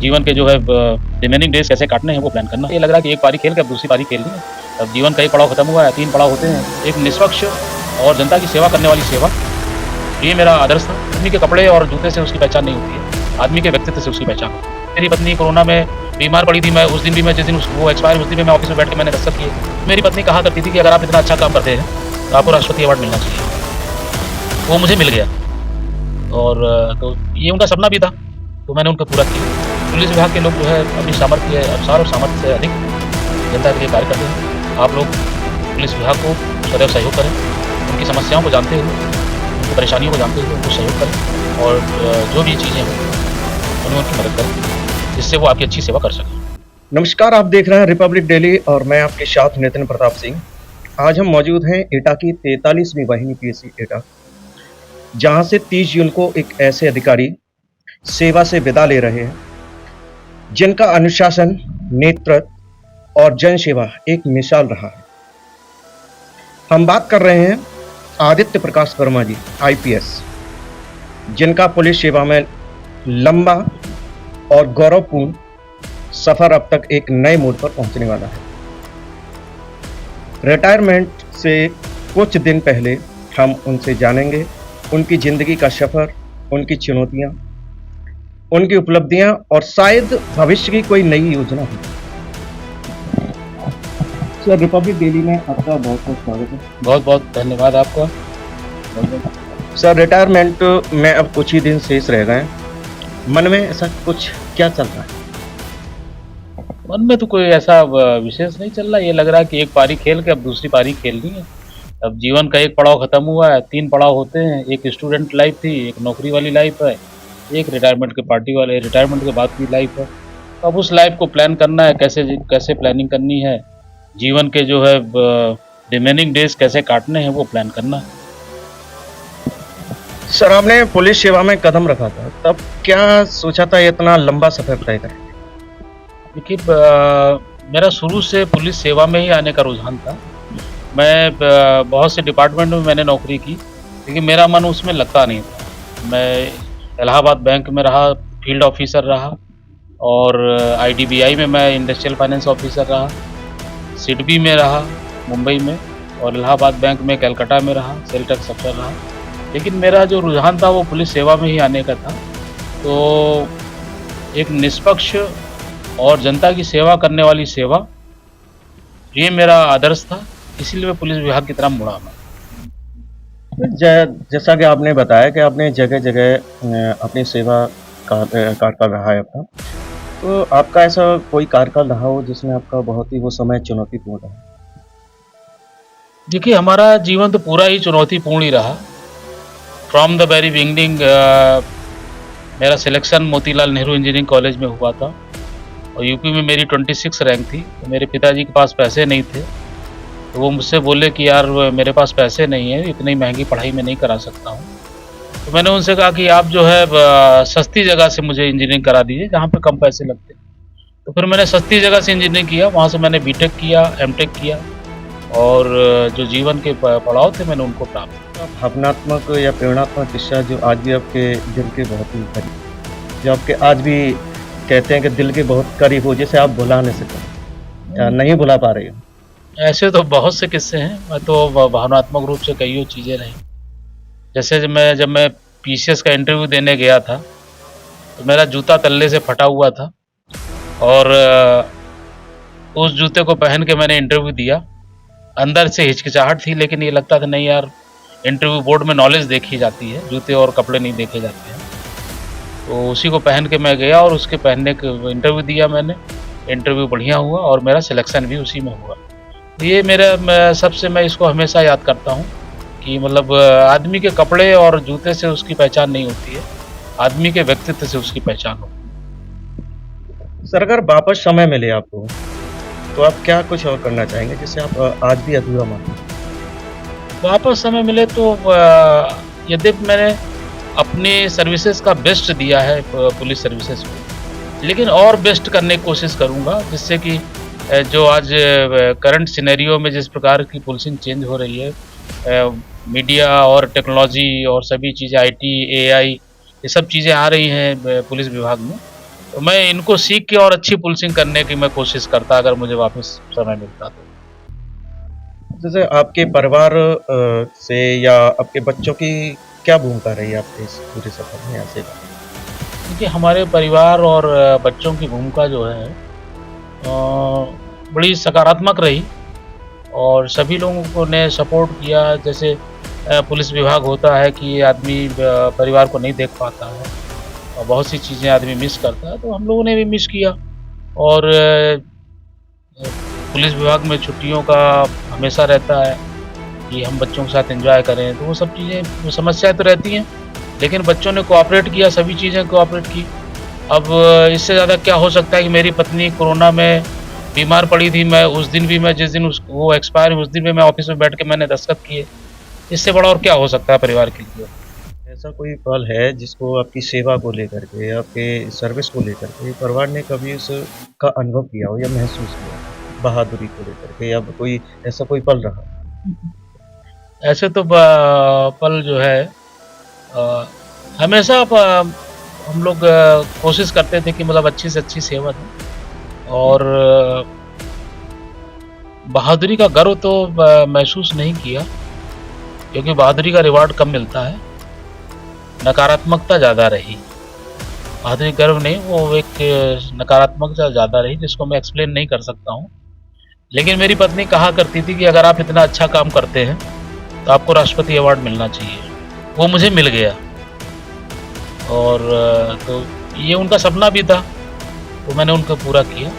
जीवन के जो है रिमेनिंग डेज कैसे काटने हैं वो प्लान करना। ये लग रहा है कि एक पारी खेल के अब दूसरी पारी खेलनी है। अब जीवन का एक पड़ाव खत्म हुआ है, 3 पड़ाव होते हैं। एक निष्पक्ष और जनता की सेवा करने वाली सेवा, ये मेरा आदर्श था। आदमी के कपड़े और जूते से उसकी पहचान नहीं होती है, आदमी के व्यक्तित्व से उसकी पहचान होती है। मेरी पत्नी कोरोना में बीमार पड़ी थी, मैं उस दिन भी जिस दिन वो एक्सपायर, उस दिन भी मैं ऑफिस में बैठ के मैंने दस्तखत किए। मेरी पत्नी कहा करती थी कि अगर आप इतना अच्छा काम करते हैं तो आपको राष्ट्रपति अवार्ड मिलना चाहिए। वो मुझे मिल गया और तो ये उनका सपना भी था, तो मैंने उनका पूरा किया। पुलिस विभाग के लोग जो है अपनी सामर्थ्य के अनुसार और सामर्थ्य से अधिक जनता के लिए कार्य करते हैं। आप लोग पुलिस विभाग को सदैव सहयोग करें, उनकी समस्याओं को जानते हुए, उनकी परेशानियों को जानते हुए उनको सहयोग करें और जो भी चीज़ें हों उनमें उनकी मदद करें, जिससे वो आपकी अच्छी सेवा कर सकें। नमस्कार, आप देख रहे हैं रिपब्लिक डेली और मैं आपके साथ नितिन प्रताप सिंह। आज हम मौजूद हैं एटा की 43वीं वाहिनी पीएससी एटा, जहां से 30 जून को एक ऐसे अधिकारी सेवा से विदा ले रहे हैं जिनका अनुशासन, नेतृत्व और जन सेवा एक मिसाल रहा है। हम बात कर रहे हैं आदित्य प्रकाश वर्मा जी, आईपीएस, जिनका पुलिस सेवा में लंबा और गौरवपूर्ण सफर अब तक एक नए मोड़ पर पहुंचने वाला है। रिटायरमेंट से कुछ दिन पहले हम उनसे जानेंगे उनकी जिंदगी का सफर, उनकी चुनौतियां, उनकी उपलब्धियां और शायद भविष्य की कोई नई योजना हो। सर, रिपब्लिक डेली में आपका बहुत बहुत स्वागत है। बहुत बहुत धन्यवाद आपका। सर, रिटायरमेंट में अब कुछ ही दिन शेष रह गए, मन में ऐसा कुछ क्या चल रहा है? मन में तो कोई ऐसा विशेष नहीं चल रहा। ये लग रहा है कि एक पारी खेल के अब दूसरी पारी खेलनी है। अब जीवन का एक पड़ाव खत्म हुआ है, 3 पड़ाव होते हैं। एक स्टूडेंट लाइफ थी, एक नौकरी वाली लाइफ है, एक रिटायरमेंट के पार्टी वाले रिटायरमेंट के बाद की लाइफ है। अब उस लाइफ को प्लान करना है, कैसे प्लानिंग करनी है, जीवन के जो है रिमेनिंग डेज कैसे काटने हैं वो प्लान करना है। सर, आपने पुलिस सेवा में कदम रखा था, तब क्या सोचा था इतना लंबा सफर तय करें? देखिए, मेरा शुरू से पुलिस सेवा में ही आने का रुझान था। मैं बहुत से डिपार्टमेंट में मैंने नौकरी की, लेकिन मेरा मन उसमें लगता नहीं था। मैं इलाहाबाद बैंक में रहा, फील्ड ऑफिसर रहा, और आईडीबीआई में मैं इंडस्ट्रियल फाइनेंस ऑफिसर रहा, सिडबी में रहा मुंबई में, और इलाहाबाद बैंक में कलकत्ता में रहा, सेल टैक्स अफसर रहा। लेकिन मेरा जो रुझान था वो पुलिस सेवा में ही आने का था। तो एक निष्पक्ष और जनता की सेवा करने वाली सेवा, ये मेरा आदर्श था, इसीलिए मैं पुलिस विभाग की तरफ मुड़ा मैं। जैसा कि आपने बताया कि आपने जगह जगह अपनी सेवा कार्यकाल रहा है अपना, तो आपका ऐसा कोई कार्यकाल रहा हो जिसमें आपका बहुत ही वो समय चुनौतीपूर्ण रहा? देखिए, हमारा जीवन तो पूरा ही चुनौतीपूर्ण ही रहा। फ्रॉम द वेरी बिगिनिंग मेरा selection Motilal Nehru engineering college में हुआ था और यूपी में मेरी 26 रैंक थी। तो मेरे पिताजी के पास पैसे नहीं थे, तो वो मुझसे बोले कि यार मेरे पास पैसे नहीं है, इतनी महंगी पढ़ाई मैं नहीं करा सकता हूँ। तो मैंने उनसे कहा कि आप जो है सस्ती जगह से मुझे इंजीनियरिंग करा दीजिए जहाँ पे कम पैसे लगते। तो फिर मैंने सस्ती जगह से इंजीनियरिंग किया, वहाँ से मैंने बीटेक किया, एमटेक किया, और जो जीवन के पड़ाव थे मैंने उनको प्राप्त किया। भावनात्मक या प्रेरणात्मक किस्सा जो आज भी आपके दिल के बहुत ही करीब, जो आपके आज भी कहते हैं कि दिल के बहुत करीब हो, जिसे आप भुला नहीं सकते या नहीं भुला पा रहे हो? ऐसे तो बहुत से किस्से हैं। मैं तो भावनात्मक रूप से कई चीज़ें रही। जैसे जब मैं पीसीएस का इंटरव्यू देने गया था, तो मेरा जूता तल्ले से फटा हुआ था और उस जूते को पहन के मैंने इंटरव्यू दिया। अंदर से हिचकिचाहट थी, लेकिन ये लगता था नहीं यार, इंटरव्यू बोर्ड में नॉलेज देखी जाती है, जूते और कपड़े नहीं देखे जाते हैं। तो उसी को पहन के मैं गया और उसके पहनने के इंटरव्यू दिया मैंने। इंटरव्यू बढ़िया हुआ और मेरा सिलेक्शन भी उसी में हुआ। ये सबसे मैं इसको हमेशा याद करता हूँ कि मतलब आदमी के कपड़े और जूते से उसकी पहचान नहीं होती है, आदमी के व्यक्तित्व से उसकी पहचान होती है। सर, अगर वापस समय मिले आपको, तो आप क्या कुछ और करना चाहेंगे जिससे आप आज भी अधूरा मानते हैं? वापस समय मिले तो यद्यपि मैंने अपनी सर्विसेज का बेस्ट दिया है पुलिस सर्विसेज को, लेकिन और बेस्ट करने की कोशिश करूँगा, जिससे कि जो आज करंट सिनेरियो में जिस प्रकार की पुलिसिंग चेंज हो रही है, मीडिया और टेक्नोलॉजी और सभी चीज़ें, आईटी, एआई, ये सब चीज़ें आ रही हैं पुलिस विभाग में, तो मैं इनको सीख के और अच्छी पुलिसिंग करने की मैं कोशिश करता अगर मुझे वापस समय मिलता तो। जैसे आपके परिवार से या आपके बच्चों की क्या भूमिका रही आपके इस पूरे सफर में या सेवा में? देखिए हमारे परिवार और बच्चों की भूमिका जो है बड़ी सकारात्मक रही और सभी लोगों को ने सपोर्ट किया। जैसे पुलिस विभाग होता है कि आदमी परिवार को नहीं देख पाता है और बहुत सी चीज़ें आदमी मिस करता है, तो हम लोगों ने भी मिस किया। और पुलिस विभाग में छुट्टियों का हमेशा रहता है कि हम बच्चों के साथ एंजॉय करें, तो वो सब चीज़ें, वो समस्याएँ तो रहती हैं, लेकिन बच्चों ने कोऑपरेट किया, सभी चीज़ें कोऑपरेट की। अब इससे ज़्यादा क्या हो सकता है कि मेरी पत्नी कोरोना में बीमार पड़ी थी, मैं उस दिन भी, मैं जिस दिन उस वो एक्सपायर हुई, उस दिन भी मैं ऑफ़िस में बैठ के मैंने दस्तखत किए। इससे बड़ा और क्या हो सकता है परिवार के लिए? ऐसा कोई पल है जिसको आपकी सेवा को लेकर के, आपके सर्विस को लेकर के परिवार ने कभी उसका अनुभव किया हो या महसूस किया हो? बहादुरी को लेकर के या कोई ऐसा कोई पल रहा? ऐसे तो पल जो है अ, हमेशा हम लोग कोशिश करते थे कि मतलब अच्छी से अच्छी सेवा दें और बहादुरी का गर्व तो महसूस नहीं किया, क्योंकि बहादुरी का रिवार्ड कम मिलता है, नकारात्मकता ज़्यादा रही। बहादुरी गर्व नहीं, वो एक नकारात्मकता ज़्यादा रही जिसको मैं एक्सप्लेन नहीं कर सकता हूँ। लेकिन मेरी पत्नी कहा करती थी कि अगर आप इतना अच्छा काम करते हैं तो आपको राष्ट्रपति अवार्ड मिलना चाहिए। वो मुझे मिल गया और तो ये उनका सपना भी था, तो मैंने उनको पूरा किया।